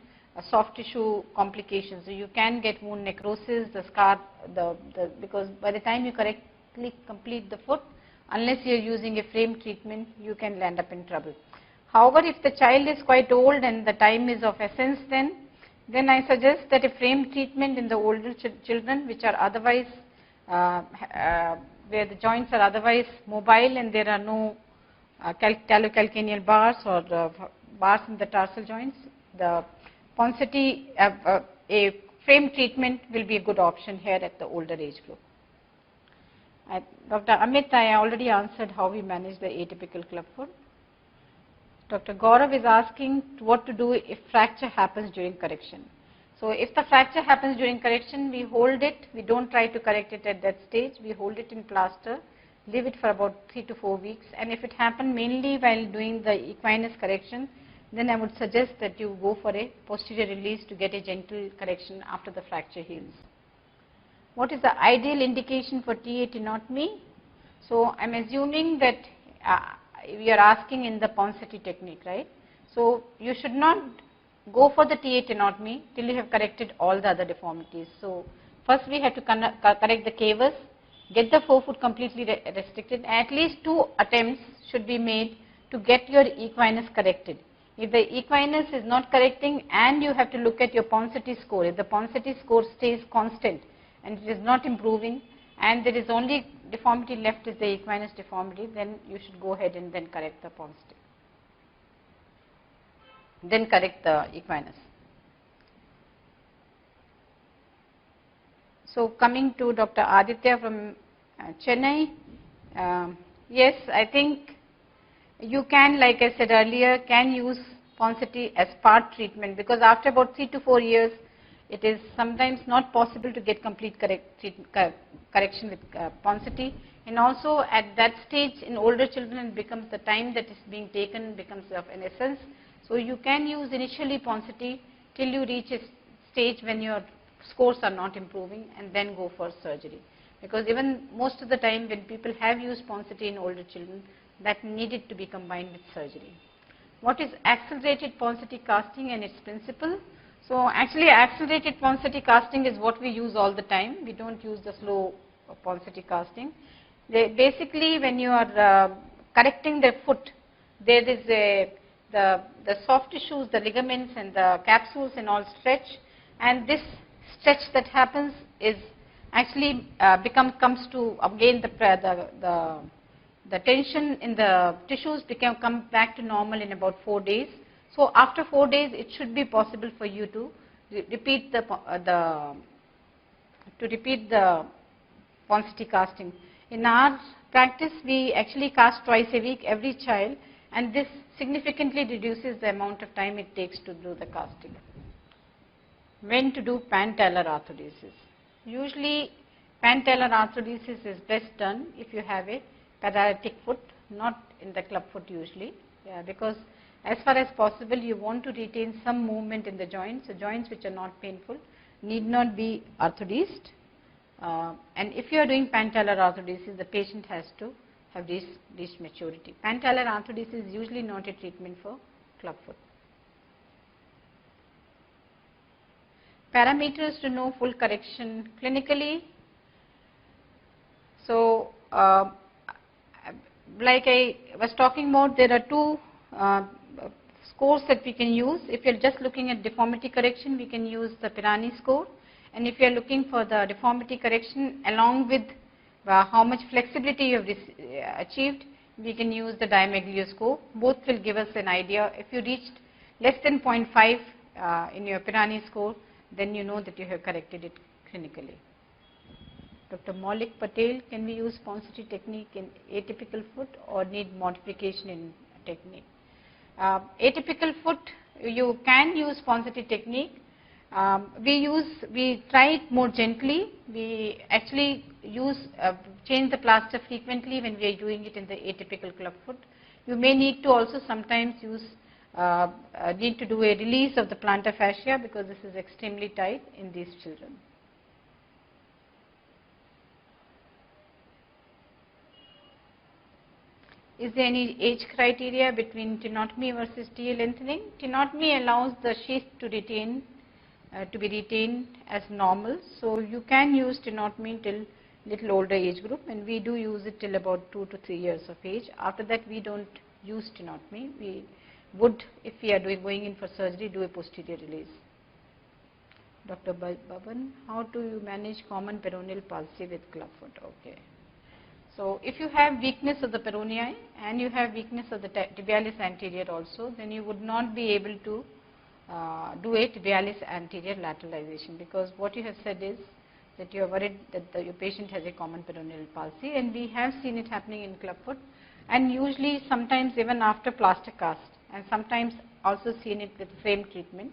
soft tissue complications. So you can get wound necrosis, the scar, because by the time you correctly complete the foot, unless you are using a frame treatment, you can land up in trouble. However, if the child is quite old and the time is of essence, then I suggest that a frame treatment in the older children which are otherwise, where the joints are otherwise mobile and there are no talocalcaneal bars or bars in the tarsal joints, the pauncity, a frame treatment will be a good option here at the older age group. Dr. Amit, I already answered how we manage the atypical clubfoot. Dr. Gaurav is asking what to do if fracture happens during correction. So if the fracture happens during correction, we hold it, we don't try to correct it at that stage, we hold it in plaster, leave it for about 3 to 4 weeks, and if it happened mainly while doing the equinus correction, then I would suggest that you go for a posterior release to get a gentle correction after the fracture heals. What is the ideal indication for TA tenotomy? So I'm assuming that we are asking in the pauncity technique, right? So you should not go for the TA tenotomy till you have corrected all the other deformities. So first we have to correct the cavus, get the forefoot completely restricted. At least 2 attempts should be made to get your equinus corrected. If the equinus is not correcting, and you have to look at your pauncity score, if the pauncity score stays constant and it is not improving, and there is only deformity left is the equinus deformity, then you should go ahead and then correct the pauncity. Then correct the equinus. So coming to Dr. Aditya from Chennai, yes, I think you can, like I said earlier, can use pauncity as part treatment, because after about 3 to 4 years, it is sometimes not possible to get complete correction with pauncity, and also at that stage in older children it becomes the time that is being taken becomes of an essence. So you can use initially pauncity till you reach a stage when your scores are not improving, and then go for surgery, because even most of the time when people have used pauncity in older children, that needed to be combined with surgery. What is accelerated pauncity casting and its principle? So actually accelerated pauncity casting is what we use all the time. We don't use the slow pauncity casting. Basically when you are correcting the foot, there is the soft tissues, the ligaments and the capsules and all stretch, and this stretch that happens is actually comes to again the tension in the tissues come back to normal in about 4 days. So after 4 days, it should be possible for you to repeat the pauncity casting. In our practice, we actually cast twice a week every child, and this significantly reduces the amount of time it takes to do the casting. When to do pantalar arthrodesis? Usually, pantalar arthrodesis is best done if you have a paralytic foot, not in the club foot usually, because as far as possible you want to retain some movement in the joints. So joints which are not painful need not be arthrodesed, and if you are doing pantalar arthrodesis, the patient has to have reached maturity. Pantalar arthrodesis is usually not a treatment for club foot. Parameters to know full correction clinically. So, like I was talking about, there are two scores that we can use. If you are just looking at deformity correction, we can use the Pirani score, and if you are looking for the deformity correction along with how much flexibility you have achieved, we can use the Di-Maglio score. Both will give us an idea. If you reached less than 0.5 in your Pirani score, then you know that you have corrected it clinically. Dr. Maulik Patel, can we use Ponsonby technique in atypical foot or need modification in technique? Atypical foot, you can use Ponsonby technique. We try it more gently. We actually change the plaster frequently when we are doing it in the atypical club foot. You may need to also sometimes need to do a release of the plantar fascia because this is extremely tight in these children. Is there any age criteria between tenotomy versus TA lengthening? Tenotomy allows the sheath to be retained as normal. So you can use tenotomy till little older age group, and we do use it till about 2 to 3 years of age. After that, we don't use tenotomy. We would, if we are going in for surgery, do a posterior release. Dr. Baban, how do you manage common peroneal palsy with clubfoot? Okay. So if you have weakness of the peronei and you have weakness of the tibialis anterior also, then you would not be able to do a tibialis anterior lateralization, because what you have said is that you are worried that your patient has a common peroneal palsy, and we have seen it happening in clubfoot, and usually sometimes even after plaster cast, and sometimes also seen it with frame treatment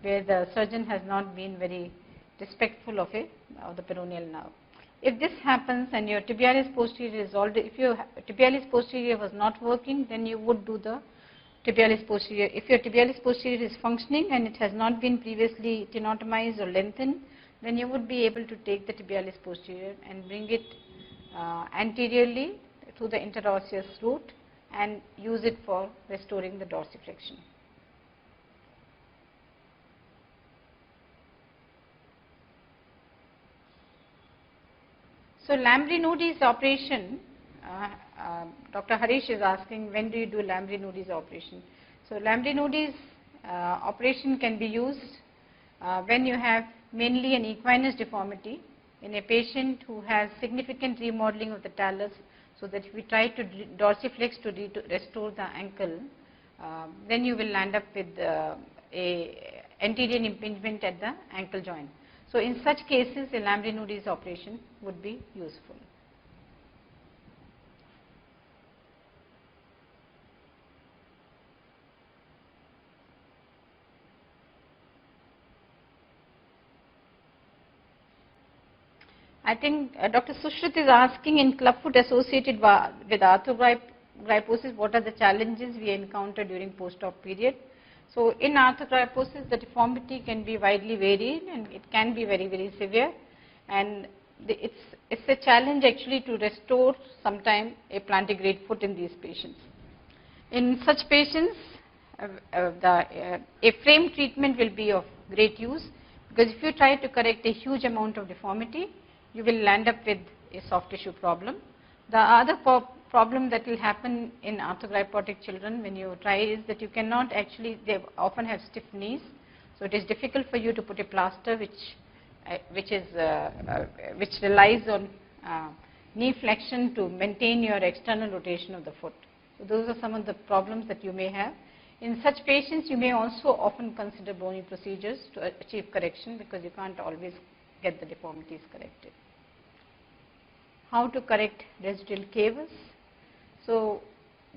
where the surgeon has not been very respectful of the peroneal nerve. If this happens and your tibialis posterior is already, if your tibialis posterior was not working, then you would do the tibialis posterior. If your tibialis posterior is functioning and it has not been previously tenotomized or lengthened, then you would be able to take the tibialis posterior and bring it anteriorly through the interosseous route and use it for restoring the dorsiflexion. So Lambri-Nudis operation, Dr. Harish is asking, when do you do Lambri-Nudis operation? So Lambri-Nudis operation can be used when you have mainly an equinous deformity in a patient who has significant remodeling of the talus, so that if we try to dorsiflex to restore the ankle, then you will land up with a anterior impingement at the ankle joint. So in such cases, a Lambri-Nudis operation would be useful. I think Dr. Sushrit is asking, in clubfoot associated with arthrogryposis, what are the challenges we encounter during post-op period? So in arthrogryposis, the deformity can be widely varied and it can be very, very severe, and it's a challenge actually to restore sometime a plantigrade foot in these patients. In such patients, a frame treatment will be of great use, because if you try to correct a huge amount of deformity, you will land up with a soft tissue problem. The other problem that will happen in arthrogrypotic children when you try is that you cannot actually, they often have stiff knees, so it is difficult for you to put a plaster which relies on knee flexion to maintain your external rotation of the foot. So those are some of the problems that you may have. In such patients, you may also often consider bony procedures to achieve correction, because you can't always get the deformities corrected. How to correct residual cavus? So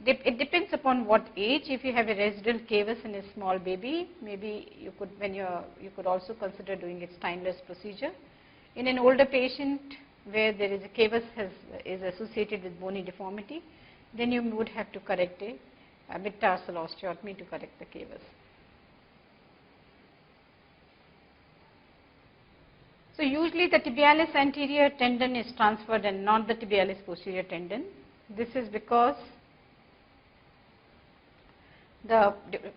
it depends upon what age. If you have a residual cavus in a small baby, maybe you could also consider doing a Steinler's procedure. In an older patient where there is a cavus is associated with bony deformity, then you would have to correct a mid-tarsal osteotomy to correct the cavus. So usually the tibialis anterior tendon is transferred and not the tibialis posterior tendon. This is because the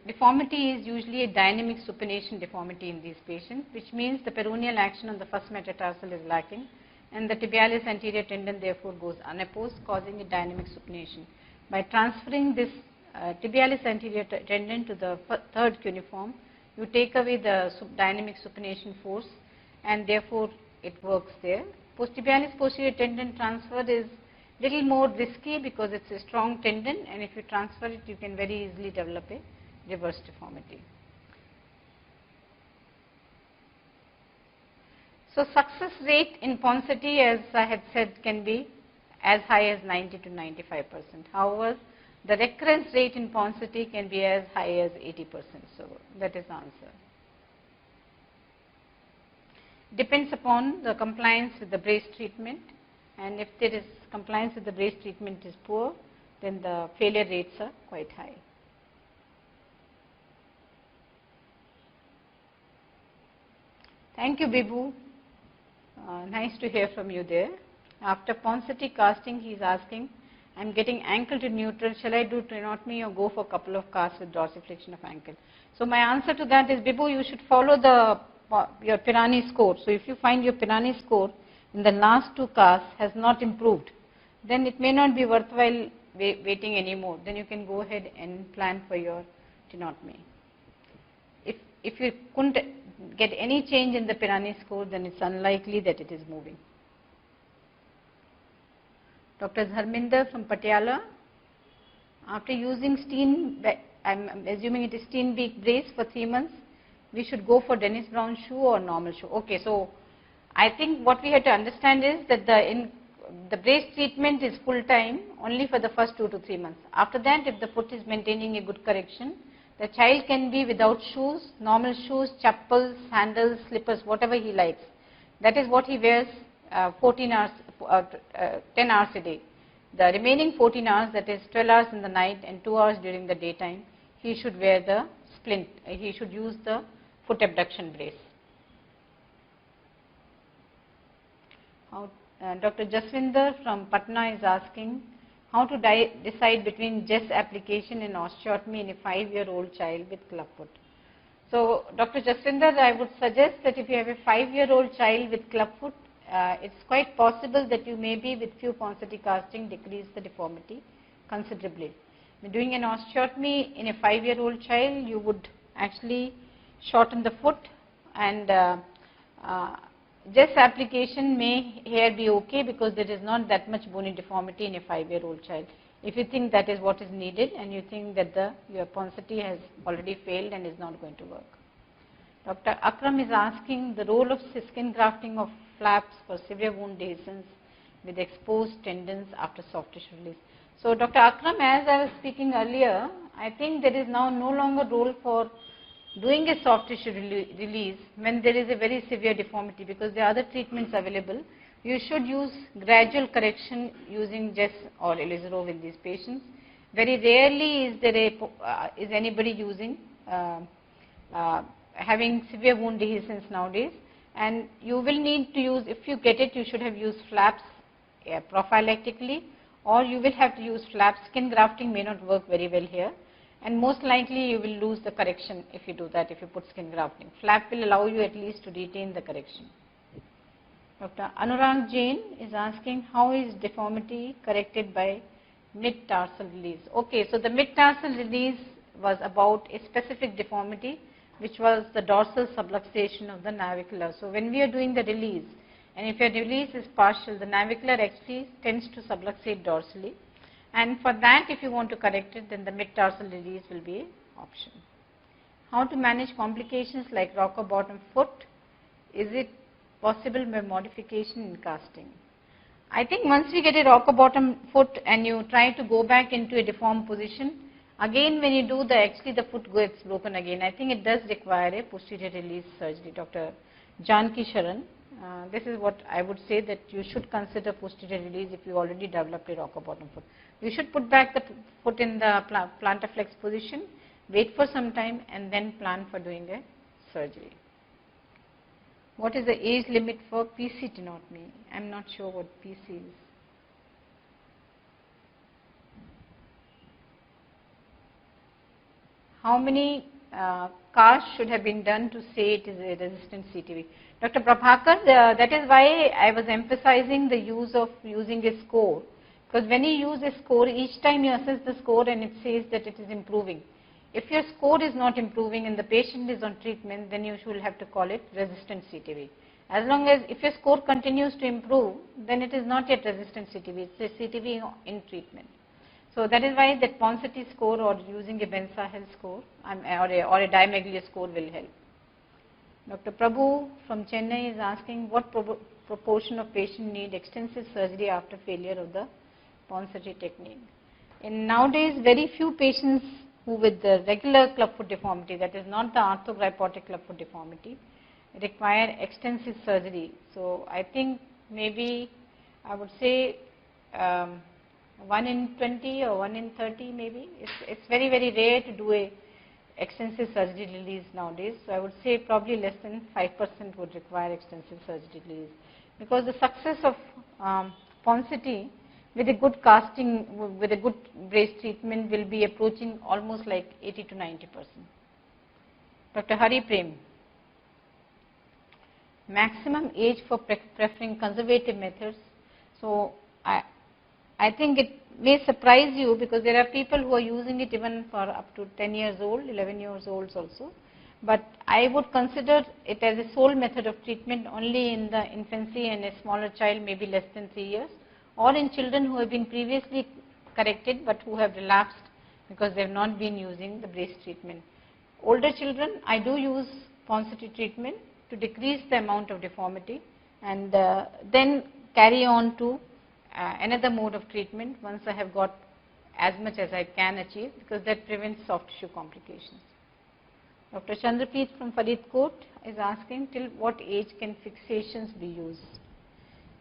deformity is usually a dynamic supination deformity in these patients, which means the peroneal action on the first metatarsal is lacking, and the tibialis anterior tendon therefore goes unopposed, causing a dynamic supination. By transferring this tibialis anterior tendon to the third cuneiform, you take away the dynamic supination force, and therefore it works there. Posttibialis posterior tendon transfer is little more risky because it's a strong tendon, and if you transfer it, you can very easily develop a reverse deformity. So success rate in pauncity, as I had said, can be as high as 90 to 95%. However, the recurrence rate in pauncity can be as high as 80%. So that is the answer. Depends upon the compliance with the brace treatment, and if there is compliance with the brace treatment is poor, then the failure rates are quite high. Thank you, Bibu. Nice to hear from you there. After pauncity casting, he is asking, I am getting ankle to neutral, shall I do tenotomy or go for a couple of casts with dorsiflexion of ankle? So my answer to that is, Bibu, you should follow your Pirani score. So if you find your Pirani score in the last 2 casts has not improved, then it may not be worthwhile waiting anymore. Then you can go ahead and plan for your tenotomy. If you couldn't get any change in the Pirani score, then it's unlikely that it is moving. Dr. Dharminder from Patiala, after using I'm assuming it is Steenbeek brace for 3 months, we should go for Dennis Brown shoe or normal shoe. Okay, so I think what we have to understand is that the brace treatment is full time only for the first 2 to 3 months. After that, if the foot is maintaining a good correction, the child can be without shoes, normal shoes, chappals, sandals, slippers, whatever he likes. That is what he wears 10 hours a day. The remaining 14 hours, that is 12 hours in the night and 2 hours during the daytime, he should wear the splint, he should use the foot abduction brace. Dr. Jaswinder from Patna is asking, how to decide between JES application and osteotomy in a 5-year-old child with clubfoot. So, Dr. Jaswinder, I would suggest that if you have a 5-year-old child with clubfoot, it's quite possible that you maybe with few pauncity casting decrease the deformity considerably. Doing an osteotomy in a 5-year-old child, you would actually shorten the foot, and JES application may here be okay because there is not that much bony deformity in a 5-year-old child. If you think that is what is needed and you think that your pauncity has already failed and is not going to work. Dr. Akram is asking the role of skin grafting of flaps for severe wound dehiscence with exposed tendons after soft tissue release. So, Dr. Akram, as I was speaking earlier, I think there is now no longer role for doing a soft tissue release when there is a very severe deformity, because there are other treatments available. You should use gradual correction using JES or Elizarov in these patients. Very rarely is anybody using having severe wound dehiscence nowadays, and you will need to use, if you get it, you should have used flaps prophylactically, or you will have to use flaps. Skin grafting may not work very well here, and most likely you will lose the correction if you do that, if you put skin grafting. Flap will allow you at least to retain the correction. Dr. Anurag Jain is asking, how is deformity corrected by mid-tarsal release? Okay, so the mid-tarsal release was about a specific deformity, which was the dorsal subluxation of the navicular. So when we are doing the release, and if your release is partial, the navicular actually tends to subluxate dorsally. And for that, if you want to correct it, then the mid-tarsal release will be an option. How to manage complications like rocker bottom foot? Is it possible by modification in casting? I think once we get a rocker bottom foot and you try to go back into a deformed position, again when you do actually the foot gets broken again. I think it does require a posterior release surgery. Dr. Janki Sharan, this is what I would say, that you should consider posterior release if you already developed a rocker bottom foot. You should put back the foot in the plantar flex position, wait for some time, and then plan for doing a surgery. What is the age limit for PC tenotomy? I am not sure what PC is. How many casts should have been done to say it is a resistant CTV? Dr. Prabhakar, that is why I was emphasizing the use of using a score, because when you use a score, each time you assess the score and it says that it is improving. If your score is not improving and the patient is on treatment, then you should have to call it resistant CTV. As long as if your score continues to improve, then it is not yet resistant CTV, it's a CTV in treatment. So that is why that Ponseti score or using a Ben-Sahel score or a Di-Maglia score will help. Dr. Prabhu from Chennai is asking what proportion of patients need extensive surgery after failure of the Ponseti technique. And nowadays, very few patients who with the regular clubfoot deformity, that is not the orthogrypotic clubfoot deformity, require extensive surgery. So I think maybe I would say 1 in 20 or 1 in 30 maybe. It's very, very rare to do a extensive surgery release nowadays. So I would say probably less than 5% would require extensive surgery release, because the success of Ponseti with a good casting, with a good brace treatment will be approaching almost like 80 to 90%. Dr. Hari Prem, maximum age for preferring conservative methods. So I think it may surprise you, because there are people who are using it even for up to 10 years old, 11 years old also. But I would consider it as a sole method of treatment only in the infancy and a smaller child, maybe less than 3 years, or in children who have been previously corrected but who have relapsed because they have not been using the brace treatment. Older children, I do use Ponseti treatment to decrease the amount of deformity and then carry on to another mode of treatment once I have got as much as I can achieve, because that prevents soft tissue complications. Dr. Chandrapreet from Faridkot is asking, till what age can fixations be used?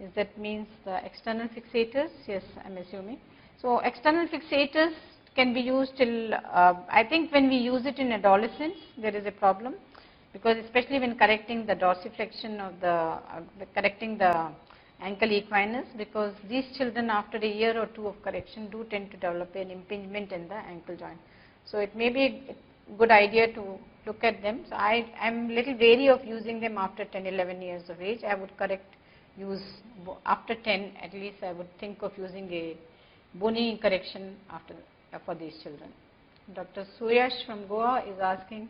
Is that means the external fixators? Yes, I'm assuming. So external fixators can be used till, I think when we use it in adolescents, there is a problem, because especially when correcting the dorsiflexion of correcting the ankle equinus, because these children after a year or two of correction do tend to develop an impingement in the ankle joint. So it may be a good idea to look at them. So I am little wary of using them after 10, 11 years of age. I would use after 10 at least. I would think of using a bony correction for these children. Dr. Suyash from Goa is asking,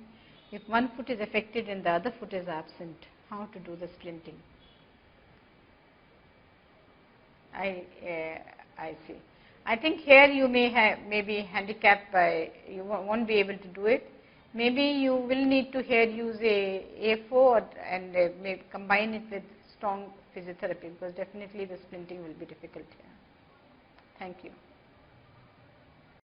if one foot is affected and the other foot is absent, how to do the splinting? I see. I think here you may be handicapped by, you won't be able to do it. Maybe you will need to here use a AFO and maybe combine it with strong physiotherapy, because definitely the splinting will be difficult here. Thank you.